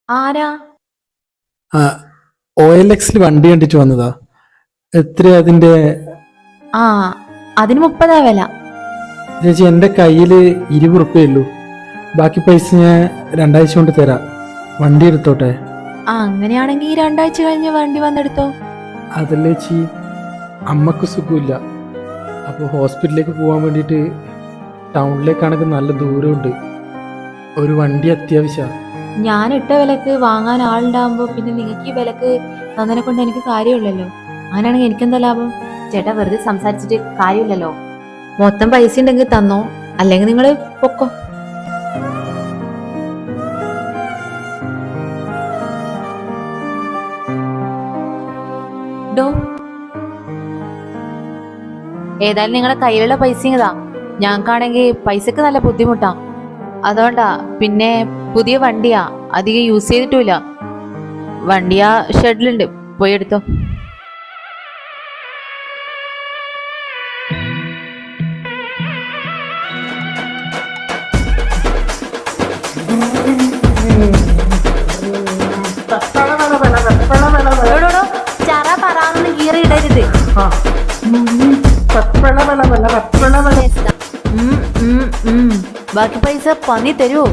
ആരാ? ആ OLX വണ്ടി കണ്ടിട്ട് വന്നതാ. എത്ര അതിന്റെ? ആ, അതിന് 30 വില. ചേച്ചി എൻ്റെ കയ്യിൽ 20 ഉറുപ്പയേ ബാക്കി പൈസ ഞാൻ 2 ആഴ്ച കൊണ്ട് തരാം. വണ്ടി എടുത്തോട്ടെ. അങ്ങനെയാണെങ്കിൽ 2 ആഴ്ച കഴിഞ്ഞ് വണ്ടി വന്നെടുത്തോ. അതല്ലേ ചേച്ചി, അമ്മക്ക് സുഖമില്ല. അപ്പോൾ ഹോസ്പിറ്റലിലേക്ക് പോകാൻ വേണ്ടിയിട്ട് ടൗണിലേക്കാണെങ്കിൽ നല്ല ദൂരമുണ്ട്. ഒരു വണ്ടി അത്യാവശ്യമാണ്. ഞാൻ ഇട്ട വിലക്ക് വാങ്ങാൻ ആളുണ്ടാകുമ്പോ പിന്നെ നിങ്ങൾക്ക് ഈ വിലക്ക് തന്നതിനെ കൊണ്ട് എനിക്ക് കാര്യമില്ലല്ലോ. അങ്ങനെയാണെങ്കിൽ എനിക്കെന്താ ലാഭം? ചേട്ടാ, വെറുതെ സംസാരിച്ചിട്ട് കാര്യമില്ലല്ലോ. മൊത്തം പൈസ ഉണ്ടെങ്കിൽ തന്നോ, അല്ലെങ്കിൽ നിങ്ങൾ പൊക്കോ. ഡോ, ഏതായാലും നിങ്ങളുടെ കയ്യിലുള്ള പൈസ ഇതാ. ഞങ്ങൾക്കാണെങ്കിൽ പൈസക്ക് നല്ല ബുദ്ധിമുട്ടാ. അതുകൊണ്ടാ. പിന്നെ പുതിയ വണ്ടിയാ, അധികം യൂസ് ചെയ്തിട്ടില്ല. വണ്ടിയാ ഷെഡിലുണ്ട്, പോയി എടുത്തോ. ചറ പറയാന്ന് കീറിയിടരുത്. ബാക്കി പൈസ പന്നി തരുമോ?